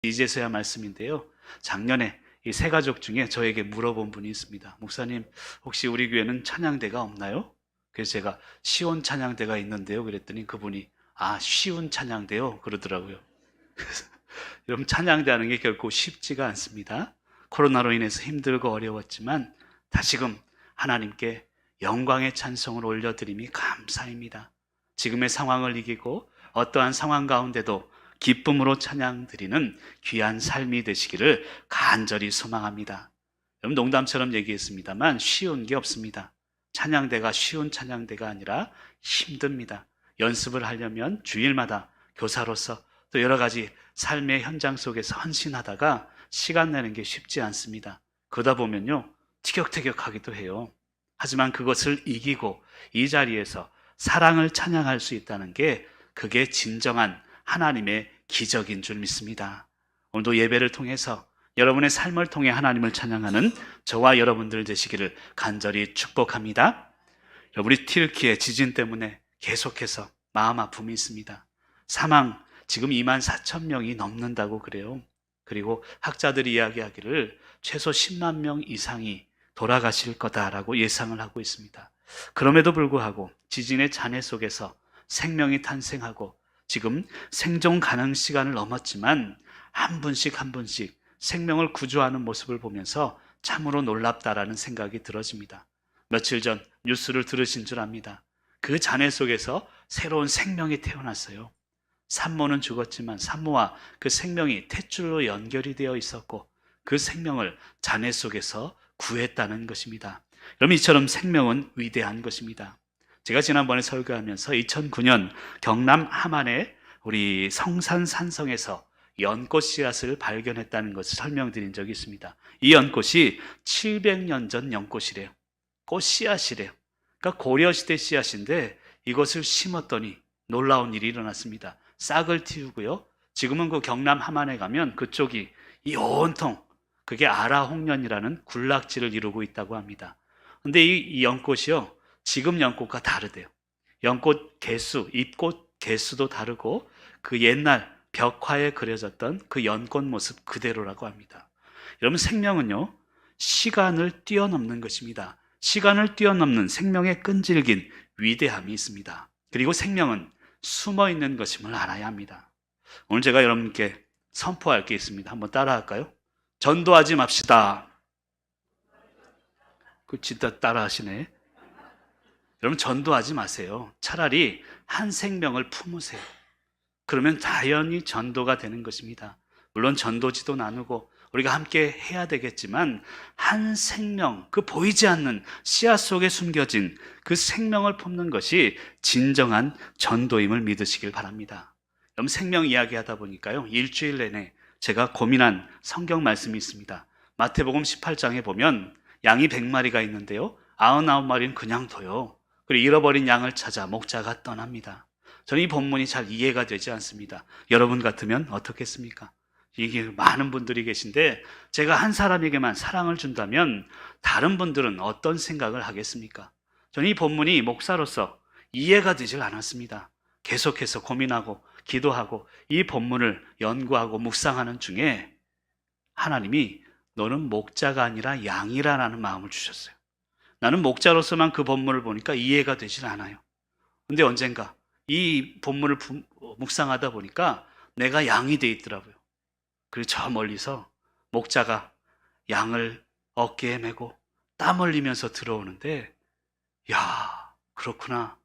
이제서야 말씀인데요. 작년에 이 세 가족 중에 저에게 물어본 분이 있습니다. 목사님, 혹시 우리 교회는 찬양대가 없나요? 그래서 제가 시온 찬양대가 있는데요. 그랬더니 그분이 쉬운 찬양대요? 그러더라고요. 여러분, 찬양대 하는 게 결코 쉽지가 않습니다. 코로나로 인해서 힘들고 어려웠지만 다시금 하나님께 영광의 찬송을 올려드림이 감사입니다. 지금의 상황을 이기고 어떠한 상황 가운데도 기쁨으로 찬양 드리는 귀한 삶이 되시기를 간절히 소망합니다. 여러분, 농담처럼 얘기했습니다만 쉬운 게 없습니다. 찬양대가 쉬운 찬양대가 아니라 힘듭니다. 연습을 하려면 주일마다 교사로서 또 여러 가지 삶의 현장 속에서 헌신하다가 시간 내는 게 쉽지 않습니다. 그러다 보면요, 티격태격하기도 해요. 하지만 그것을 이기고 이 자리에서 사랑을 찬양할 수 있다는 게 그게 진정한 하나님의 기적인 줄 믿습니다. 오늘도 예배를 통해서 여러분의 삶을 통해 하나님을 찬양하는 저와 여러분들 되시기를 간절히 축복합니다. 우리 튀르키예 지진 때문에 계속해서 마음 아픔이 있습니다. 사망 지금 24,000명이 넘는다고 그래요. 그리고 학자들이 이야기하기를 최소 10만 명 이상이 돌아가실 거다라고 예상을 하고 있습니다. 그럼에도 불구하고 지진의 잔해 속에서 생명이 탄생하고 지금 생존 가능 시간을 넘었지만 한 분씩 한 분씩 생명을 구조하는 모습을 보면서 참으로 놀랍다라는 생각이 들어집니다. 며칠 전 뉴스를 들으신 줄 압니다. 그 잔해 속에서 새로운 생명이 태어났어요. 산모는 죽었지만 산모와 그 생명이 탯줄로 연결이 되어 있었고 그 생명을 잔해 속에서 구했다는 것입니다. 여러분, 이처럼 생명은 위대한 것입니다. 제가 지난번에 설교하면서 2009년 경남 함안의 우리 성산 산성에서 연꽃 씨앗을 발견했다는 것을 설명드린 적이 있습니다. 이 연꽃이 700년 전 연꽃이래요. 꽃 씨앗이래요. 그러니까 고려시대 씨앗인데 이것을 심었더니 놀라운 일이 일어났습니다. 싹을 틔우고요. 지금은 그 경남 함안에 가면 그쪽이 이 온통 그게 아라홍련이라는 군락지를 이루고 있다고 합니다. 근데 이 연꽃이요, 지금 연꽃과 다르대요. 연꽃 개수, 잎꽃 개수도 다르고 그 옛날 벽화에 그려졌던 그 연꽃 모습 그대로라고 합니다. 여러분, 생명은요, 시간을 뛰어넘는 것입니다. 시간을 뛰어넘는 생명의 끈질긴 위대함이 있습니다. 그리고 생명은 숨어 있는 것임을 알아야 합니다. 오늘 제가 여러분께 선포할 게 있습니다. 한번 따라 할까요? 전도하지 맙시다. 그 진짜 따라 하시네. 여러분, 전도하지 마세요. 차라리 한 생명을 품으세요. 그러면 자연히 전도가 되는 것입니다. 물론 전도지도 나누고 우리가 함께 해야 되겠지만 한 생명, 그 보이지 않는 씨앗 속에 숨겨진 그 생명을 품는 것이 진정한 전도임을 믿으시길 바랍니다. 여러분, 생명 이야기하다 보니까요, 일주일 내내 제가 고민한 성경 말씀이 있습니다. 마태복음 18장에 보면 양이 100마리가 있는데요, 99마리는 그냥 둬요. 그리고 잃어버린 양을 찾아 목자가 떠납니다. 저는 이 본문이 잘 이해가 되지 않습니다. 여러분 같으면 어떻겠습니까? 이게 많은 분들이 계신데 제가 한 사람에게만 사랑을 준다면 다른 분들은 어떤 생각을 하겠습니까? 저는 이 본문이 목사로서 이해가 되질 않았습니다. 계속해서 고민하고 기도하고 이 본문을 연구하고 묵상하는 중에 하나님이 너는 목자가 아니라 양이라는 마음을 주셨어요. 나는 목자로서만 그 본문을 보니까 이해가 되질 않아요. 근데 언젠가 이 본문을 묵상하다 보니까 내가 양이 돼 있더라고요. 그리고 저 멀리서 목자가 양을 어깨에 메고 땀 흘리면서 들어오는데, 야, 그렇구나.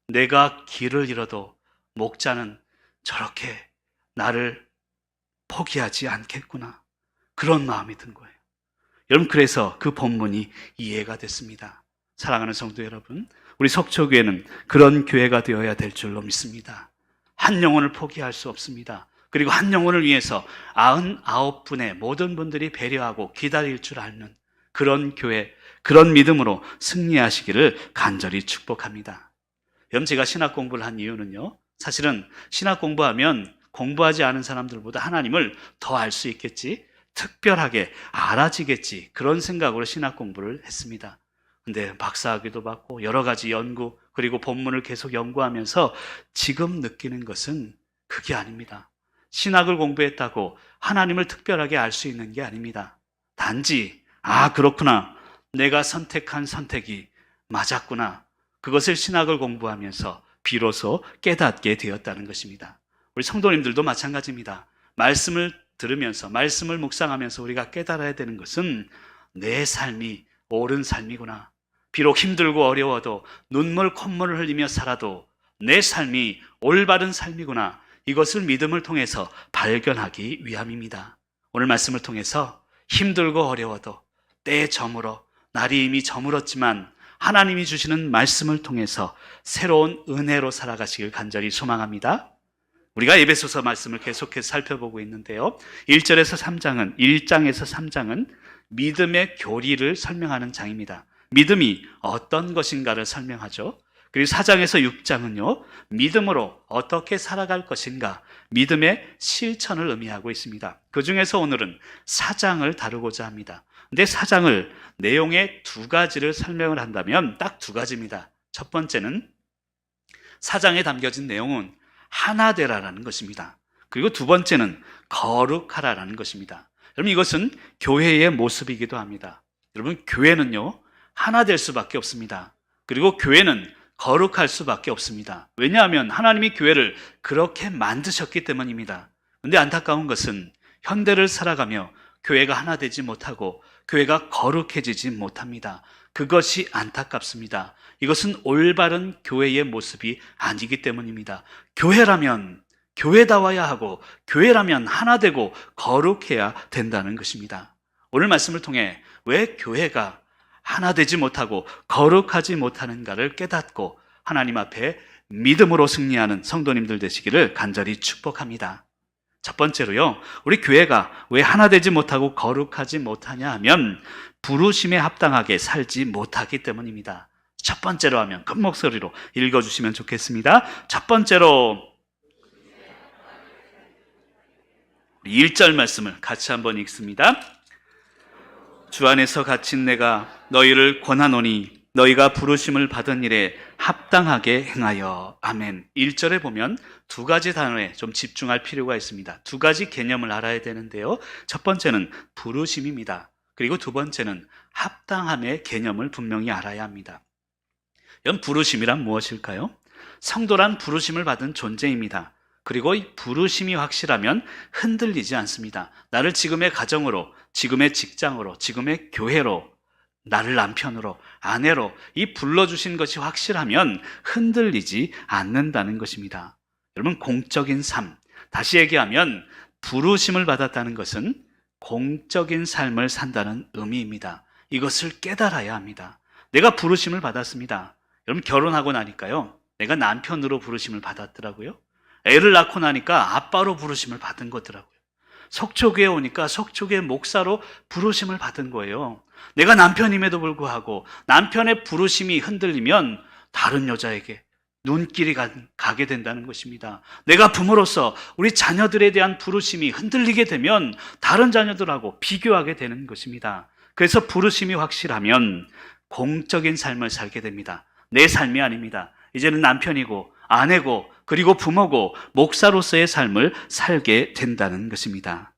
내가 길을 잃어도 목자는 저렇게 나를 포기하지 않겠구나. 그런 마음이 든 거예요. 여러분, 그래서 그 본문이 이해가 됐습니다. 사랑하는 성도 여러분, 우리 속초교회는 그런 교회가 되어야 될 줄로 믿습니다. 한 영혼을 포기할 수 없습니다. 그리고 한 영혼을 위해서 99분의 모든 분들이 배려하고 기다릴 줄 아는 그런 교회, 그런 믿음으로 승리하시기를 간절히 축복합니다. 여러분, 제가 신학 공부를 한 이유는요, 사실은 신학 공부하면 공부하지 않은 사람들보다 하나님을 더 알 수 있겠지, 특별하게 알아지겠지, 그런 생각으로 신학 공부를 했습니다. 근데 박사학위도 받고 여러 가지 연구, 그리고 본문을 계속 연구하면서 지금 느끼는 것은 그게 아닙니다. 신학을 공부했다고 하나님을 특별하게 알 수 있는 게 아닙니다. 단지 그렇구나, 내가 선택한 선택이 맞았구나, 그것을 신학을 공부하면서 비로소 깨닫게 되었다는 것입니다. 우리 성도님들도 마찬가지입니다. 말씀을 들으면서, 말씀을 묵상하면서 우리가 깨달아야 되는 것은 내 삶이 옳은 삶이구나, 비록 힘들고 어려워도 눈물 콧물을 흘리며 살아도 내 삶이 올바른 삶이구나, 이것을 믿음을 통해서 발견하기 위함입니다. 오늘 말씀을 통해서 힘들고 어려워도 때에 저물어, 날이 이미 저물었지만 하나님이 주시는 말씀을 통해서 새로운 은혜로 살아가시길 간절히 소망합니다. 우리가 에베소서 말씀을 계속해서 살펴보고 있는데요, 1절에서 3장은 믿음의 교리를 설명하는 장입니다. 믿음이 어떤 것인가를 설명하죠. 그리고 4장에서 6장은요, 믿음으로 어떻게 살아갈 것인가, 믿음의 실천을 의미하고 있습니다. 그 중에서 오늘은 4장을 다루고자 합니다. 근데 4장을 내용의 두 가지를 설명을 한다면 딱 두 가지입니다. 첫 번째는 4장에 담겨진 내용은 하나 되라라는 것입니다. 그리고 두 번째는 거룩하라라는 것입니다. 여러분, 이것은 교회의 모습이기도 합니다. 여러분, 교회는요, 하나 될 수밖에 없습니다. 그리고 교회는 거룩할 수밖에 없습니다. 왜냐하면 하나님이 교회를 그렇게 만드셨기 때문입니다. 그런데 안타까운 것은 현대를 살아가며 교회가 하나 되지 못하고 교회가 거룩해지지 못합니다. 그것이 안타깝습니다. 이것은 올바른 교회의 모습이 아니기 때문입니다. 교회라면 교회다워야 하고, 교회라면 하나 되고 거룩해야 된다는 것입니다. 오늘 말씀을 통해 왜 교회가 하나 되지 못하고 거룩하지 못하는가를 깨닫고 하나님 앞에 믿음으로 승리하는 성도님들 되시기를 간절히 축복합니다. 첫 번째로요, 우리 교회가 왜 하나 되지 못하고 거룩하지 못하냐 하면 부르심에 합당하게 살지 못하기 때문입니다. 첫 번째로 하면 큰 목소리로 읽어주시면 좋겠습니다. 첫 번째로 1절 말씀을 같이 한번 읽습니다. 주 안에서 갇힌 내가 너희를 권하노니 너희가 부르심을 받은 일에 합당하게 행하여. 아멘. 1절에 보면 두 가지 단어에 좀 집중할 필요가 있습니다. 두 가지 개념을 알아야 되는데요, 첫 번째는 부르심입니다. 그리고 두 번째는 합당함의 개념을 분명히 알아야 합니다. 이런 부르심이란 무엇일까요? 성도란 부르심을 받은 존재입니다. 그리고 이 부르심이 확실하면 흔들리지 않습니다. 나를 지금의 가정으로, 지금의 직장으로, 지금의 교회로, 나를 남편으로, 아내로 이 불러주신 것이 확실하면 흔들리지 않는다는 것입니다. 여러분, 공적인 삶, 다시 얘기하면 부르심을 받았다는 것은 공적인 삶을 산다는 의미입니다. 이것을 깨달아야 합니다. 내가 부르심을 받았습니다. 여러분, 결혼하고 나니까요, 내가 남편으로 부르심을 받았더라고요. 애를 낳고 나니까 아빠로 부르심을 받은 거더라고요. 속초교회 오니까 속초교회 목사로 부르심을 받은 거예요. 내가 남편임에도 불구하고 남편의 부르심이 흔들리면 다른 여자에게 눈길이 가게 된다는 것입니다. 내가 부모로서 우리 자녀들에 대한 부르심이 흔들리게 되면 다른 자녀들하고 비교하게 되는 것입니다. 그래서 부르심이 확실하면 공적인 삶을 살게 됩니다. 내 삶이 아닙니다. 이제는 남편이고 아내고 그리고 부모고 목사로서의 삶을 살게 된다는 것입니다.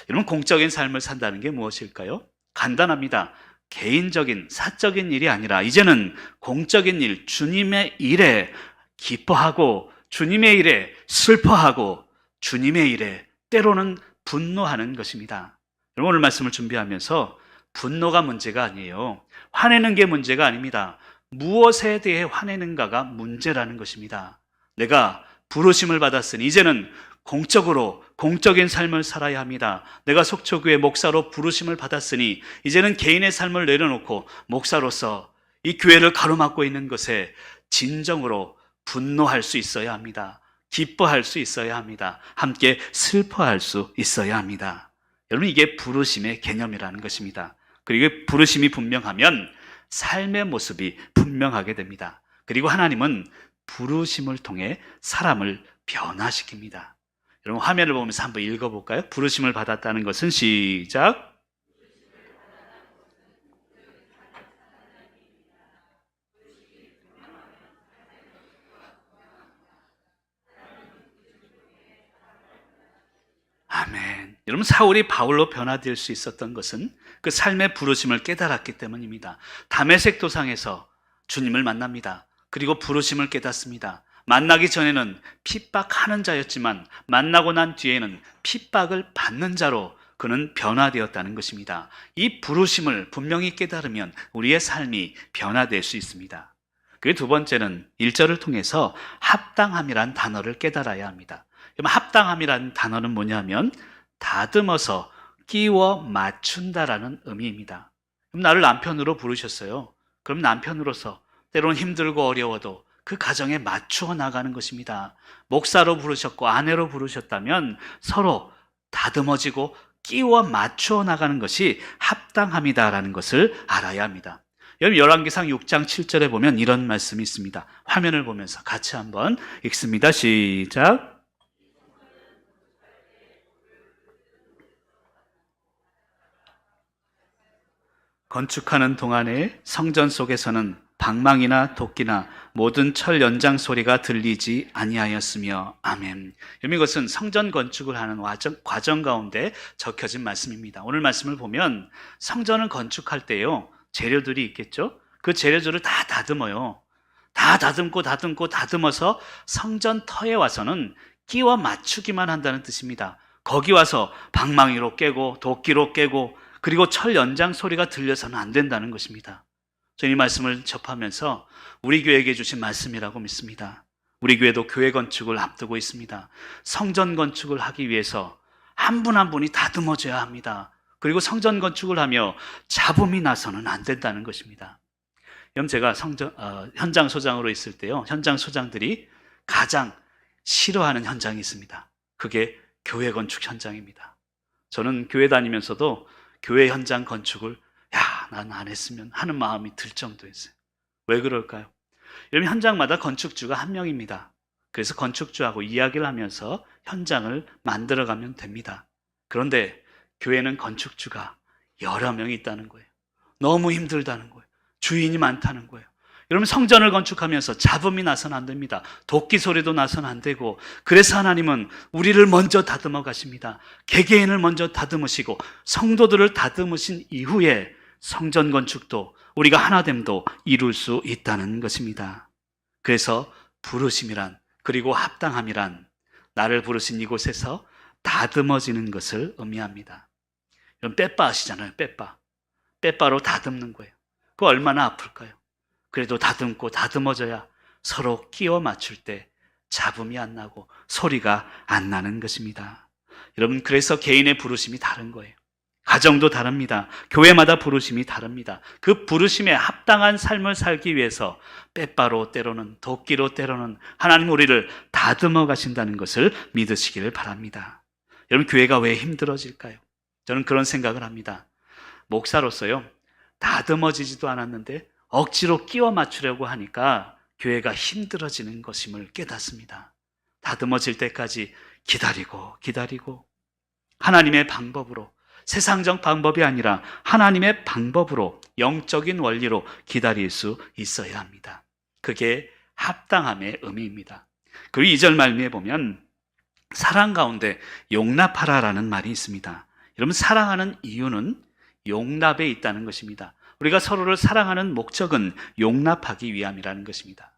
여러분, 공적인 삶을 산다는 게 무엇일까요? 간단합니다. 개인적인, 사적인 일이 아니라 이제는 공적인 일, 주님의 일에 기뻐하고 주님의 일에 슬퍼하고 주님의 일에 때로는 분노하는 것입니다. 여러분, 오늘 말씀을 준비하면서 분노가 문제가 아니에요. 화내는 게 문제가 아닙니다. 무엇에 대해 화내는가가 문제라는 것입니다. 내가 부르심을 받았으니 이제는 공적으로 공적인 삶을 살아야 합니다. 내가 속초교회 목사로 부르심을 받았으니 이제는 개인의 삶을 내려놓고 목사로서 이 교회를 가로막고 있는 것에 진정으로 분노할 수 있어야 합니다. 기뻐할 수 있어야 합니다. 함께 슬퍼할 수 있어야 합니다. 여러분, 이게 부르심의 개념이라는 것입니다. 그리고 부르심이 분명하면 삶의 모습이 분명하게 됩니다. 그리고 하나님은 부르심을 통해 사람을 변화시킵니다. 여러분, 화면을 보면서 한번 읽어볼까요? 부르심을 받았다는 것은 시작. 여러분, 사울이 바울로 변화될 수 있었던 것은 그 삶의 부르심을 깨달았기 때문입니다. 다메섹 도상에서 주님을 만납니다. 그리고 부르심을 깨닫습니다. 만나기 전에는 핍박하는 자였지만 만나고 난 뒤에는 핍박을 받는 자로 그는 변화되었다는 것입니다. 이 부르심을 분명히 깨달으면 우리의 삶이 변화될 수 있습니다. 그리고 두 번째는 1절을 통해서 합당함이란 단어를 깨달아야 합니다. 그럼 합당함이란 단어는 뭐냐면 다듬어서 끼워 맞춘다라는 의미입니다. 그럼 나를 남편으로 부르셨어요. 그럼 남편으로서 때로는 힘들고 어려워도 그 가정에 맞추어 나가는 것입니다. 목사로 부르셨고 아내로 부르셨다면 서로 다듬어지고 끼워 맞추어 나가는 것이 합당함이다라는 것을 알아야 합니다. 여러분, 열왕기상 6장 7절에 보면 이런 말씀이 있습니다. 화면을 보면서 같이 한번 읽습니다. 시작. 건축하는 동안에 성전 속에서는 방망이나 도끼나 모든 철 연장 소리가 들리지 아니하였으며. 아멘. 이것은 성전 건축을 하는 과정 가운데 적혀진 말씀입니다. 오늘 말씀을 보면 성전을 건축할 때요, 재료들이 있겠죠? 그 재료들을 다 다듬어요. 다 다듬어서 성전 터에 와서는 끼워 맞추기만 한다는 뜻입니다. 거기 와서 방망이로 깨고 도끼로 깨고 그리고 철 연장 소리가 들려서는 안 된다는 것입니다. 저는 이 말씀을 접하면서 우리 교회에게 주신 말씀이라고 믿습니다. 우리 교회도 교회 건축을 앞두고 있습니다. 성전 건축을 하기 위해서 한 분 한 분이 다듬어져야 합니다. 그리고 성전 건축을 하며 잡음이 나서는 안 된다는 것입니다. 여러분, 제가 현장 소장으로 있을 때요, 현장 소장들이 가장 싫어하는 현장이 있습니다. 그게 교회 건축 현장입니다. 저는 교회 다니면서도 교회 현장 건축을 난 안 했으면 하는 마음이 들 정도였어요. 왜 그럴까요? 여러분, 현장마다 건축주가 한 명입니다. 그래서 건축주하고 이야기를 하면서 현장을 만들어가면 됩니다. 그런데 교회는 건축주가 여러 명이 있다는 거예요. 너무 힘들다는 거예요. 주인이 많다는 거예요. 여러분, 성전을 건축하면서 잡음이 나서는 안 됩니다. 도끼 소리도 나서는 안 되고, 그래서 하나님은 우리를 먼저 다듬어 가십니다. 개개인을 먼저 다듬으시고 성도들을 다듬으신 이후에 성전 건축도 우리가 하나됨도 이룰 수 있다는 것입니다. 그래서 부르심이란, 그리고 합당함이란 나를 부르신 이곳에서 다듬어지는 것을 의미합니다. 여러분, 빼빠 아시잖아요. 빼빠로 다듬는 거예요. 그거 얼마나 아플까요? 그래도 다듬어져야 서로 끼워 맞출 때 잡음이 안 나고 소리가 안 나는 것입니다. 여러분, 그래서 개인의 부르심이 다른 거예요. 가정도 다릅니다. 교회마다 부르심이 다릅니다. 그 부르심에 합당한 삶을 살기 위해서 빼빠로 때로는 도끼로 때로는 하나님 우리를 다듬어 가신다는 것을 믿으시기를 바랍니다. 여러분, 교회가 왜 힘들어질까요? 저는 그런 생각을 합니다. 목사로서요, 다듬어지지도 않았는데 억지로 끼워 맞추려고 하니까 교회가 힘들어지는 것임을 깨닫습니다. 다듬어질 때까지 기다리고 하나님의 방법으로, 세상적 방법이 아니라 하나님의 방법으로, 영적인 원리로 기다릴 수 있어야 합니다. 그게 합당함의 의미입니다. 그리고 2절 말미에 보면 사랑 가운데 용납하라라는 말이 있습니다. 여러분, 사랑하는 이유는 용납에 있다는 것입니다. 우리가 서로를 사랑하는 목적은 용납하기 위함이라는 것입니다.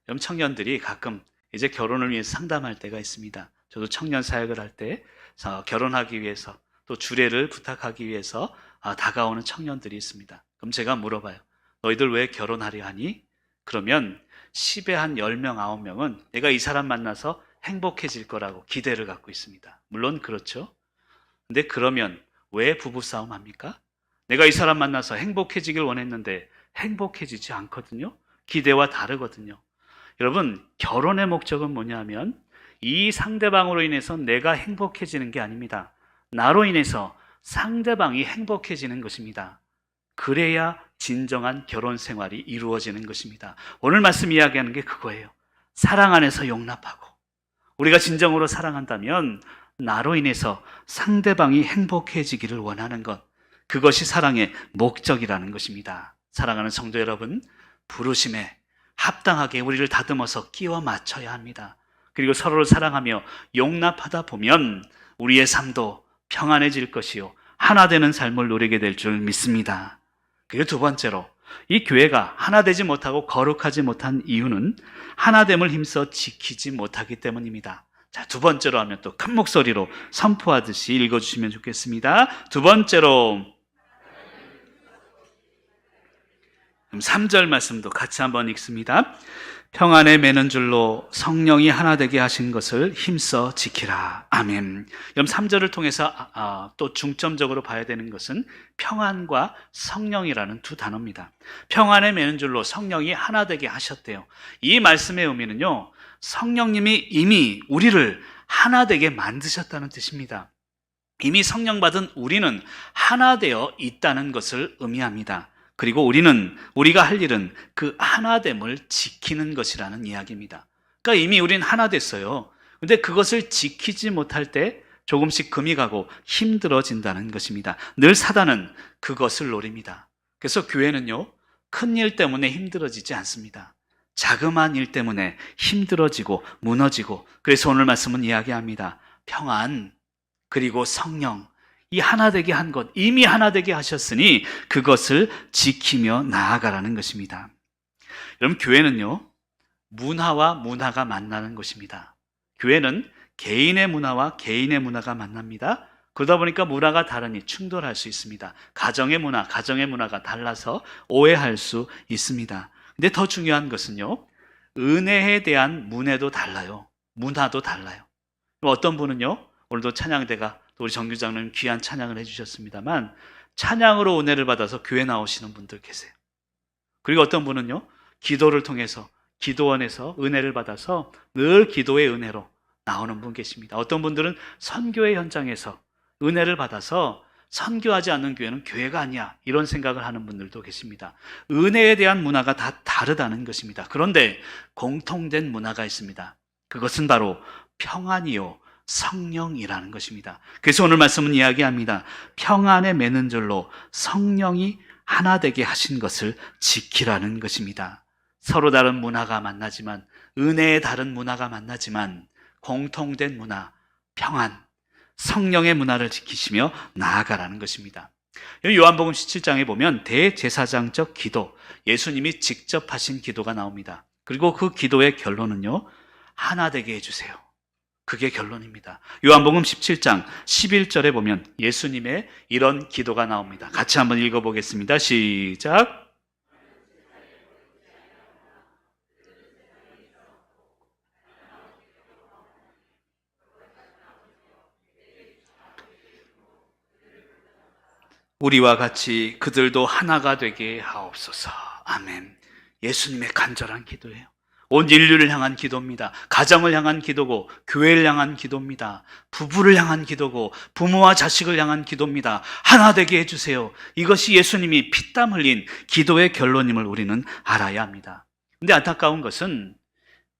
여러분, 청년들이 가끔 이제 결혼을 위해서 상담할 때가 있습니다. 저도 청년 사역을 할 때 결혼하기 위해서 또 주례를 부탁하기 위해서 다가오는 청년들이 있습니다. 그럼 제가 물어봐요. 너희들 왜 결혼하려 하니? 그러면 10에 한 10명, 9명은 내가 이 사람 만나서 행복해질 거라고 기대를 갖고 있습니다. 물론 그렇죠. 근데 그러면 왜 부부싸움 합니까? 내가 이 사람 만나서 행복해지길 원했는데 행복해지지 않거든요. 기대와 다르거든요. 여러분, 결혼의 목적은 뭐냐면 이 상대방으로 인해서 내가 행복해지는 게 아닙니다. 나로 인해서 상대방이 행복해지는 것입니다. 그래야 진정한 결혼 생활이 이루어지는 것입니다. 오늘 말씀 이야기하는 게 그거예요. 사랑 안에서 용납하고, 우리가 진정으로 사랑한다면 나로 인해서 상대방이 행복해지기를 원하는 것, 그것이 사랑의 목적이라는 것입니다. 사랑하는 성도 여러분, 부르심에 합당하게 우리를 다듬어서 끼워 맞춰야 합니다. 그리고 서로를 사랑하며 용납하다 보면 우리의 삶도 평안해질 것이요 하나 되는 삶을 누리게 될 줄 믿습니다. 그리고 두 번째로 이 교회가 하나 되지 못하고 거룩하지 못한 이유는 하나됨을 힘써 지키지 못하기 때문입니다. 자, 두 번째로 하면 또 큰 목소리로 선포하듯이 읽어주시면 좋겠습니다. 두 번째로, 그럼 3절 말씀도 같이 한번 읽습니다. 평안에 매는 줄로 성령이 하나 되게 하신 것을 힘써 지키라. 아멘. 그럼 3절을 통해서 또 중점적으로 봐야 되는 것은 평안과 성령이라는 두 단어입니다. 평안에 매는 줄로 성령이 하나 되게 하셨대요. 이 말씀의 의미는요, 성령님이 이미 우리를 하나 되게 만드셨다는 뜻입니다. 이미 성령 받은 우리는 하나 되어 있다는 것을 의미합니다. 그리고 우리가 할 일은 그 하나됨을 지키는 것이라는 이야기입니다. 그러니까 이미 우린 하나 됐어요. 근데 그것을 지키지 못할 때 조금씩 금이 가고 힘들어진다는 것입니다. 늘 사단은 그것을 노립니다. 그래서 교회는요, 큰 일 때문에 힘들어지지 않습니다. 자그마한 일 때문에 힘들어지고 무너지고, 그래서 오늘 말씀은 이야기합니다. 평안, 그리고 성령, 이 하나 되게 한 것, 이미 하나 되게 하셨으니 그것을 지키며 나아가라는 것입니다. 여러분, 교회는요, 문화와 문화가 만나는 것입니다. 교회는 개인의 문화와 개인의 문화가 만납니다. 그러다 보니까 문화가 다르니 충돌할 수 있습니다. 가정의 문화가 달라서 오해할 수 있습니다. 근데 더 중요한 것은요, 은혜에 대한 문화도 달라요. 문화도 달라요. 어떤 분은요, 오늘도 찬양대가 또 우리 정규장님 귀한 찬양을 해주셨습니다만, 찬양으로 은혜를 받아서 교회 나오시는 분들 계세요. 그리고 어떤 분은요, 기도를 통해서 기도원에서 은혜를 받아서 늘 기도의 은혜로 나오는 분 계십니다. 어떤 분들은 선교의 현장에서 은혜를 받아서 선교하지 않는 교회는 교회가 아니야, 이런 생각을 하는 분들도 계십니다. 은혜에 대한 문화가 다 다르다는 것입니다. 그런데 공통된 문화가 있습니다. 그것은 바로 평안이요 성령이라는 것입니다. 그래서 오늘 말씀은 이야기합니다. 평안에 매는 줄로 성령이 하나 되게 하신 것을 지키라는 것입니다. 서로 다른 문화가 만나지만, 은혜의 다른 문화가 만나지만 공통된 문화, 평안, 성령의 문화를 지키시며 나아가라는 것입니다. 요한복음 17장에 보면 대제사장적 기도, 예수님이 직접 하신 기도가 나옵니다. 그리고 그 기도의 결론은요, 하나 되게 해주세요. 그게 결론입니다. 요한복음 17장 11절에 보면 예수님의 이런 기도가 나옵니다. 같이 한번 읽어보겠습니다. 시작. 우리와 같이 그들도 하나가 되게 하옵소서. 아멘. 예수님의 간절한 기도예요. 온 인류를 향한 기도입니다. 가정을 향한 기도고, 교회를 향한 기도입니다. 부부를 향한 기도고, 부모와 자식을 향한 기도입니다. 하나 되게 해주세요. 이것이 예수님이 피땀 흘린 기도의 결론임을 우리는 알아야 합니다. 근데 안타까운 것은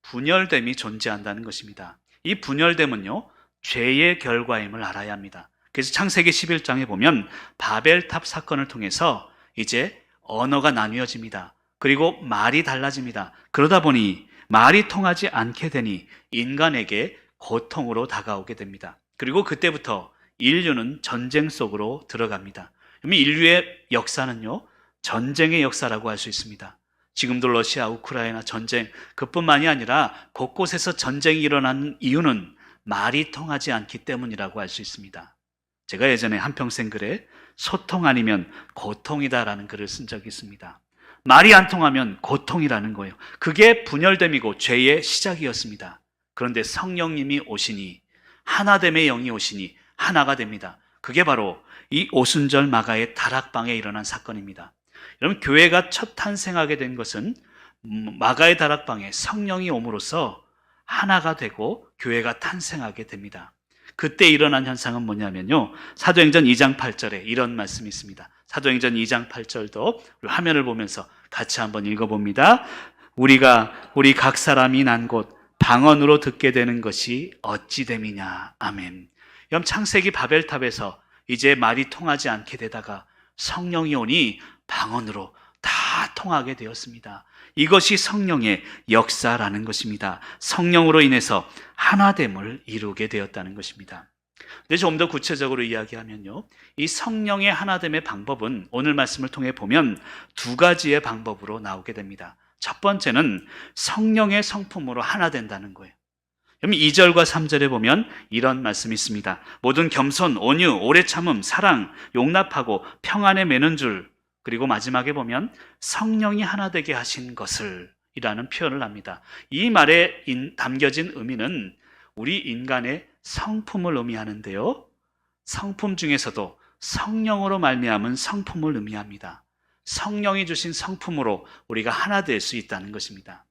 분열됨이 존재한다는 것입니다. 이 분열됨은요, 죄의 결과임을 알아야 합니다. 그래서 창세기 11장에 보면 바벨탑 사건을 통해서 이제 언어가 나뉘어집니다. 그리고 말이 달라집니다. 그러다 보니 말이 통하지 않게 되니 인간에게 고통으로 다가오게 됩니다. 그리고 그때부터 인류는 전쟁 속으로 들어갑니다. 그러면 인류의 역사는요, 전쟁의 역사라고 할 수 있습니다. 지금도 러시아, 우크라이나 전쟁, 그뿐만이 아니라 곳곳에서 전쟁이 일어나는 이유는 말이 통하지 않기 때문이라고 할 수 있습니다. 제가 예전에 한평생 글에 소통 아니면 고통이다라는 글을 쓴 적이 있습니다. 말이 안 통하면 고통이라는 거예요. 그게 분열됨이고 죄의 시작이었습니다. 그런데 성령님이 오시니, 하나됨의 영이 오시니 하나가 됩니다. 그게 바로 이 오순절 마가의 다락방에 일어난 사건입니다. 여러분, 교회가 첫 탄생하게 된 것은 마가의 다락방에 성령이 옴으로써 하나가 되고 교회가 탄생하게 됩니다. 그때 일어난 현상은 뭐냐면요, 사도행전 2장 8절에 이런 말씀이 있습니다. 사도행전 2장 8절도 화면을 보면서 같이 한번 읽어봅니다. 우리 각 사람이 난 곳 방언으로 듣게 되는 것이 어찌 됨이냐. 아멘. 그럼 창세기 바벨탑에서 이제 말이 통하지 않게 되다가 성령이 오니 방언으로 다 통하게 되었습니다. 이것이 성령의 역사라는 것입니다. 성령으로 인해서 하나됨을 이루게 되었다는 것입니다. 근데 좀 더 구체적으로 이야기하면요, 이 성령의 하나됨의 방법은 오늘 말씀을 통해 보면 두 가지의 방법으로 나오게 됩니다. 첫 번째는 성령의 성품으로 하나 된다는 거예요. 그럼 2절과 3절에 보면 이런 말씀이 있습니다. 모든 겸손, 온유, 오래 참음, 사랑, 용납하고 평안에 매는 줄, 그리고 마지막에 보면 성령이 하나 되게 하신 것을 이라는 표현을 합니다. 이 말에 담겨진 의미는 우리 인간의 성품을 의미하는데요, 성품 중에서도 성령으로 말미암은 성품을 의미합니다. 성령이 주신 성품으로 우리가 하나 될 수 있다는 것입니다.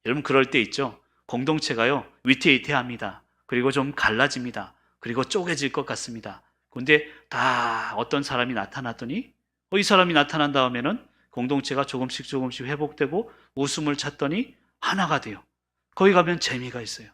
여러분, 그럴 때 있죠, 공동체가요, 위태위태합니다. 그리고 좀 갈라집니다. 그리고 쪼개질 것 같습니다. 근데 다 어떤 사람이 나타났더니 이 사람이 나타난 다음에는 공동체가 조금씩 회복되고 웃음을 찾더니 하나가 돼요. 거기 가면 재미가 있어요.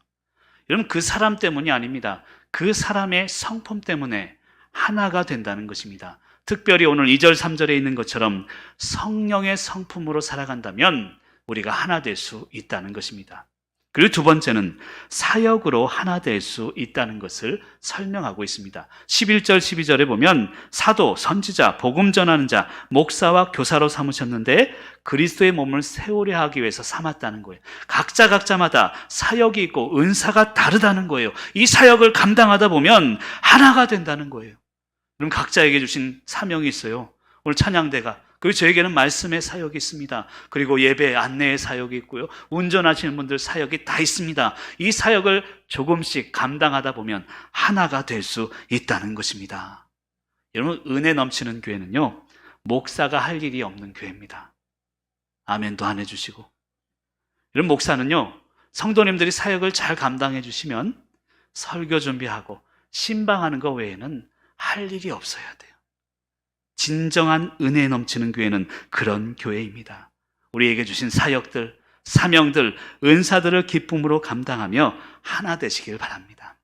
여러분, 그 사람 때문이 아닙니다. 그 사람의 성품 때문에 하나가 된다는 것입니다. 특별히 오늘 2절 3절에 있는 것처럼 성령의 성품으로 살아간다면 우리가 하나 될 수 있다는 것입니다. 그리고 두 번째는 사역으로 하나 될 수 있다는 것을 설명하고 있습니다. 11절 12절에 보면 사도, 선지자, 복음 전하는 자, 목사와 교사로 삼으셨는데 그리스도의 몸을 세우려 하기 위해서 삼았다는 거예요. 각자마다 사역이 있고 은사가 다르다는 거예요. 이 사역을 감당하다 보면 하나가 된다는 거예요. 그럼 각자에게 주신 사명이 있어요. 오늘 찬양대가, 그리고 저에게는 말씀의 사역이 있습니다. 그리고 예배 안내의 사역이 있고요, 운전하시는 분들 사역이 다 있습니다. 이 사역을 조금씩 감당하다 보면 하나가 될 수 있다는 것입니다. 여러분, 은혜 넘치는 교회는요, 목사가 할 일이 없는 교회입니다. 아멘도 안 해주시고. 여러분, 목사는요, 성도님들이 사역을 잘 감당해 주시면 설교 준비하고 신방하는 것 외에는 할 일이 없어야 돼요. 진정한 은혜 넘치는 교회는 그런 교회입니다. 우리에게 주신 사역들, 사명들, 은사들을 기쁨으로 감당하며 하나 되시길 바랍니다.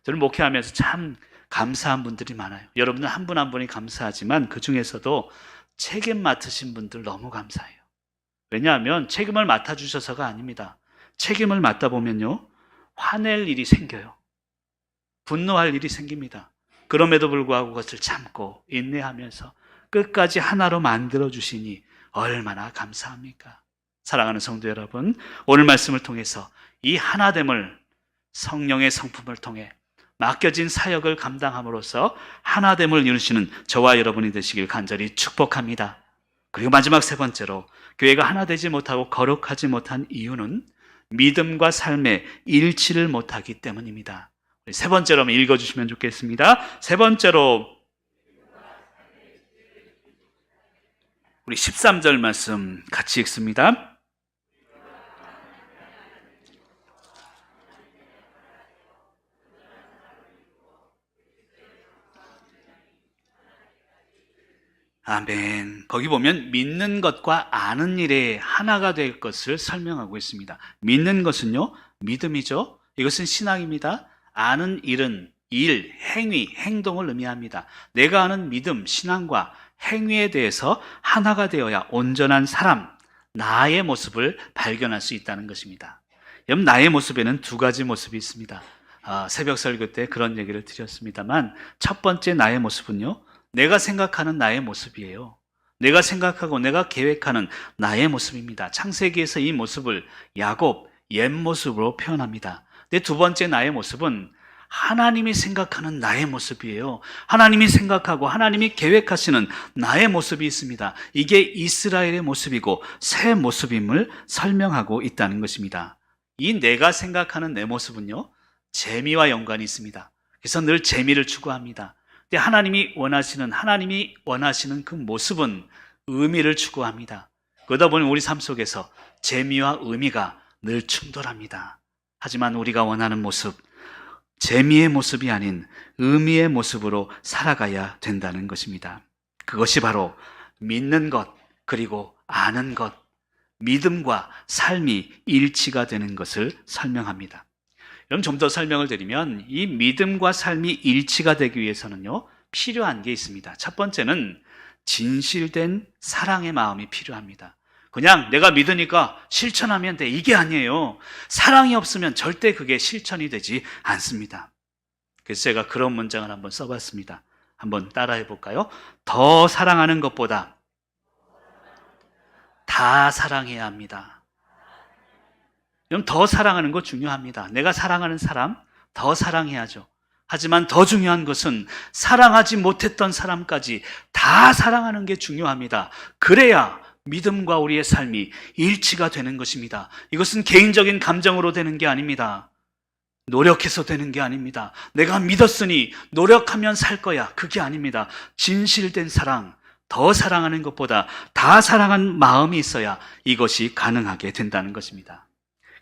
저는 목회하면서 참 감사한 분들이 많아요. 여러분들 한 분 한 분이 감사하지만 그 중에서도 책임 맡으신 분들 너무 감사해요. 왜냐하면 책임을 맡아주셔서가 아닙니다. 책임을 맡다 보면요, 화낼 일이 생겨요. 분노할 일이 생깁니다. 그럼에도 불구하고 그것을 참고 인내하면서 끝까지 하나로 만들어 주시니 얼마나 감사합니까? 사랑하는 성도 여러분, 오늘 말씀을 통해서 이 하나됨을 성령의 성품을 통해 맡겨진 사역을 감당함으로써 하나됨을 이루시는 저와 여러분이 되시길 간절히 축복합니다. 그리고 마지막 세 번째로, 교회가 하나 되지 못하고 거룩하지 못한 이유는 믿음과 삶의 일치를 못하기 때문입니다. 세 번째로 한번 읽어주시면 좋겠습니다. 세 번째로, 우리 13절 말씀 같이 읽습니다. 아멘. 거기 보면 믿는 것과 아는 일에 하나가 될 것을 설명하고 있습니다. 믿는 것은요, 믿음이죠. 이것은 신앙입니다. 아는 일은 일, 행위, 행동을 의미합니다. 내가 아는 믿음, 신앙과 행위에 대해서 하나가 되어야 온전한 사람, 나의 모습을 발견할 수 있다는 것입니다. 여러분, 나의 모습에는 두 가지 모습이 있습니다. 새벽 설교 때 그런 얘기를 드렸습니다만, 첫 번째 나의 모습은요, 내가 생각하는 나의 모습이에요. 내가 생각하고 내가 계획하는 나의 모습입니다. 창세기에서 이 모습을 야곱, 옛 모습으로 표현합니다. 근데 두 번째 나의 모습은 하나님이 생각하는 나의 모습이에요. 하나님이 생각하고 하나님이 계획하시는 나의 모습이 있습니다. 이게 이스라엘의 모습이고 새 모습임을 설명하고 있다는 것입니다. 이 내가 생각하는 내 모습은요, 재미와 연관이 있습니다. 그래서 늘 재미를 추구합니다. 근데 하나님이 원하시는 그 모습은 의미를 추구합니다. 그러다 보니 우리 삶 속에서 재미와 의미가 늘 충돌합니다. 하지만 우리가 원하는 모습, 재미의 모습이 아닌 의미의 모습으로 살아가야 된다는 것입니다. 그것이 바로 믿는 것, 그리고 아는 것, 믿음과 삶이 일치가 되는 것을 설명합니다. 그럼 좀 더 설명을 드리면, 이 믿음과 삶이 일치가 되기 위해서는요, 필요한 게 있습니다. 첫 번째는 진실된 사랑의 마음이 필요합니다. 그냥 내가 믿으니까 실천하면 돼, 이게 아니에요. 사랑이 없으면 절대 그게 실천이 되지 않습니다. 그래서 제가 그런 문장을 한번 써봤습니다. 한번 따라해 볼까요? 더 사랑하는 것보다 다 사랑해야 합니다. 그럼 더 사랑하는 거 중요합니다. 내가 사랑하는 사람 더 사랑해야죠. 하지만 더 중요한 것은 사랑하지 못했던 사람까지 다 사랑하는 게 중요합니다. 그래야 믿음과 우리의 삶이 일치가 되는 것입니다. 이것은 개인적인 감정으로 되는 게 아닙니다. 노력해서 되는 게 아닙니다. 내가 믿었으니 노력하면 살 거야. 그게 아닙니다. 진실된 사랑, 더 사랑하는 것보다 다 사랑한 마음이 있어야 이것이 가능하게 된다는 것입니다.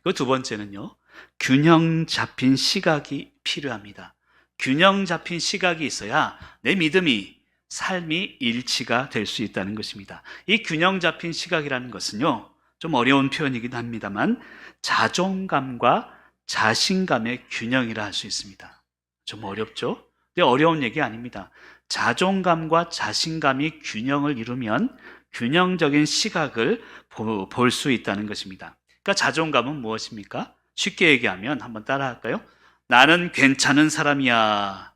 그 두 번째는요, 균형 잡힌 시각이 필요합니다. 균형 잡힌 시각이 있어야 내 믿음이, 삶이 일치가 될 수 있다는 것입니다. 이 균형 잡힌 시각이라는 것은요, 좀 어려운 표현이긴 합니다만 자존감과 자신감의 균형이라 할 수 있습니다. 좀 어렵죠? 근데 어려운 얘기 아닙니다. 자존감과 자신감이 균형을 이루면 균형적인 시각을 볼 수 있다는 것입니다. 그러니까 자존감은 무엇입니까? 쉽게 얘기하면 한번 따라 할까요? 나는 괜찮은 사람이야.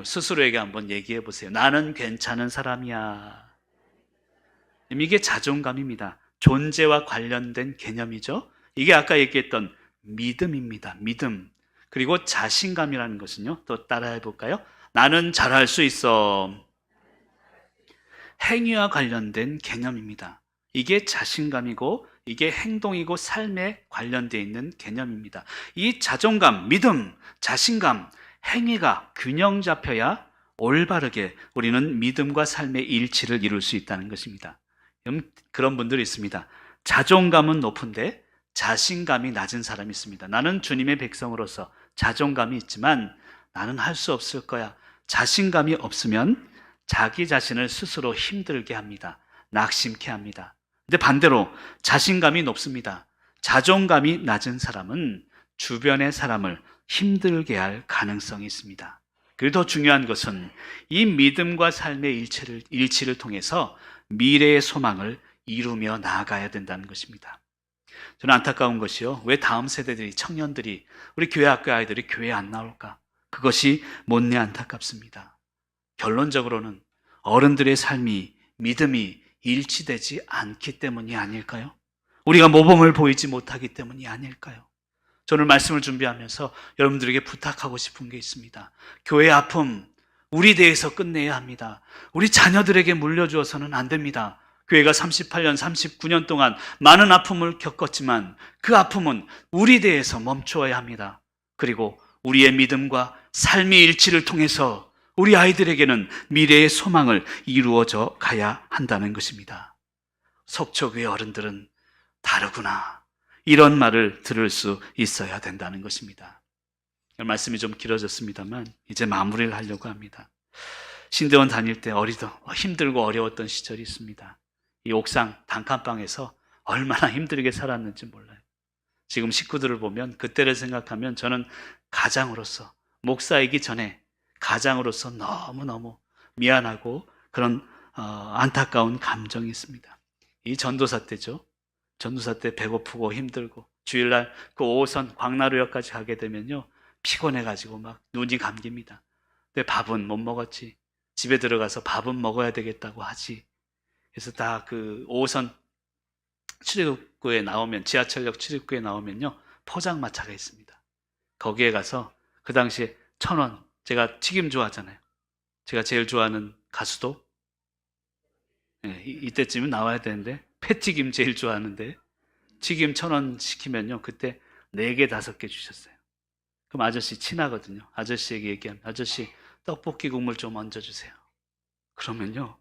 스스로에게 한번 얘기해 보세요. 나는 괜찮은 사람이야. 이게 자존감입니다. 존재와 관련된 개념이죠. 이게 아까 얘기했던 믿음입니다. 믿음. 그리고 자신감이라는 것은요, 또 따라해 볼까요? 나는 잘할 수 있어. 행위와 관련된 개념입니다. 이게 자신감이고 이게 행동이고 삶에 관련되어 있는 개념입니다. 이 자존감, 믿음, 자신감, 행위가 균형 잡혀야 올바르게 우리는 믿음과 삶의 일치를 이룰 수 있다는 것입니다. 그런 분들이 있습니다. 자존감은 높은데 자신감이 낮은 사람이 있습니다. 나는 주님의 백성으로서 자존감이 있지만 나는 할 수 없을 거야. 자신감이 없으면 자기 자신을 스스로 힘들게 합니다. 낙심케 합니다. 근데 반대로 자신감이 높습니다. 자존감이 낮은 사람은 주변의 사람을 힘들게 할 가능성이 있습니다. 그리고 더 중요한 것은 이 믿음과 삶의 일치를 통해서 미래의 소망을 이루며 나아가야 된다는 것입니다. 저는 안타까운 것이요. 왜 다음 세대들이, 청년들이, 우리 교회 학교 아이들이 교회에 안 나올까? 그것이 못내 안타깝습니다. 결론적으로는 어른들의 삶이, 믿음이 일치되지 않기 때문이 아닐까요? 우리가 모범을 보이지 못하기 때문이 아닐까요? 저는 말씀을 준비하면서 여러분들에게 부탁하고 싶은 게 있습니다. 교회의 아픔, 우리 대에서 끝내야 합니다. 우리 자녀들에게 물려주어서는 안 됩니다. 교회가 38년, 39년 동안 많은 아픔을 겪었지만 그 아픔은 우리 대에서 멈추어야 합니다. 그리고 우리의 믿음과 삶의 일치를 통해서 우리 아이들에게는 미래의 소망을 이루어져 가야 한다는 것입니다. 속초교회 어른들은 다르구나. 이런 말을 들을 수 있어야 된다는 것입니다. 말씀이 좀 길어졌습니다만 이제 마무리를 하려고 합니다. 신대원 다닐 때 힘들고 어려웠던 시절이 있습니다. 이 옥상 단칸방에서 얼마나 힘들게 살았는지 몰라요. 지금 식구들을 보면 그때를 생각하면 저는 가장으로서, 목사이기 전에 가장으로서 너무너무 미안하고 그런 안타까운 감정이 있습니다. 이 전도사 때죠. 전도사 때 배고프고 힘들고 주일날 그 5호선 광나루역까지 가게 되면요, 피곤해가지고 막 눈이 감깁니다. 근데 밥은 못 먹었지. 집에 들어가서 밥은 먹어야 되겠다고 하지. 그래서 다 그 5호선 출입구에 나오면, 지하철역 출입구에 나오면요, 포장마차가 있습니다. 거기에 가서 그 당시에 1,000원, 제가 튀김 좋아하잖아요. 제가 제일 좋아하는 가수도 이때쯤은 나와야 되는데 패튀김 제일 좋아하는데 튀김 1,000원 시키면요, 그때 4개, 5개 주셨어요. 그럼 아저씨 친하거든요. 아저씨에게 얘기하면, 아저씨 떡볶이 국물 좀 얹어주세요. 그러면요,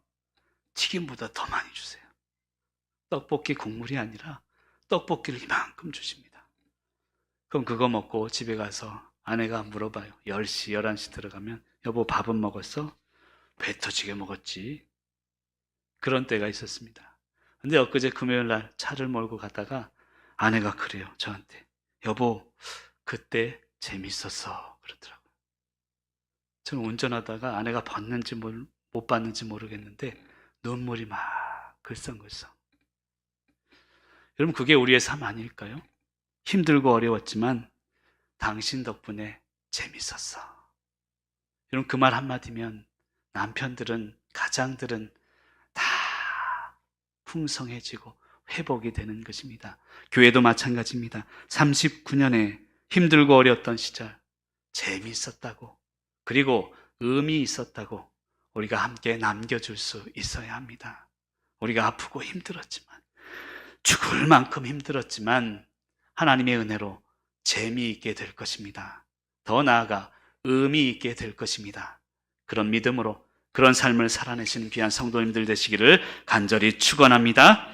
튀김보다 더 많이 주세요. 떡볶이 국물이 아니라 떡볶이를 이만큼 주십니다. 그럼 그거 먹고 집에 가서 아내가 물어봐요. 10시, 11시 들어가면, 여보 밥은 먹었어? 배 터지게 먹었지. 그런 때가 있었습니다. 근데 엊그제 금요일 날 차를 몰고 가다가 아내가 그래요, 저한테. 여보, 그때 재밌었어. 그러더라고요. 저는 운전하다가 아내가 봤는지 못 봤는지 모르겠는데 눈물이 막 글썽글썽. 여러분, 그게 우리의 삶 아닐까요? 힘들고 어려웠지만 당신 덕분에 재밌었어. 여러분, 그 말 한마디면 남편들은, 가장들은 다 풍성해지고 회복이 되는 것입니다. 교회도 마찬가지입니다. 39년에 힘들고 어려웠던 시절 재미있었다고, 그리고 의미 있었다고 우리가 함께 남겨줄 수 있어야 합니다. 우리가 아프고 힘들었지만, 죽을 만큼 힘들었지만 하나님의 은혜로 재미있게 될 것입니다. 더 나아가 의미 있게 될 것입니다. 그런 믿음으로 그런 삶을 살아내시는 귀한 성도님들 되시기를 간절히 축원합니다.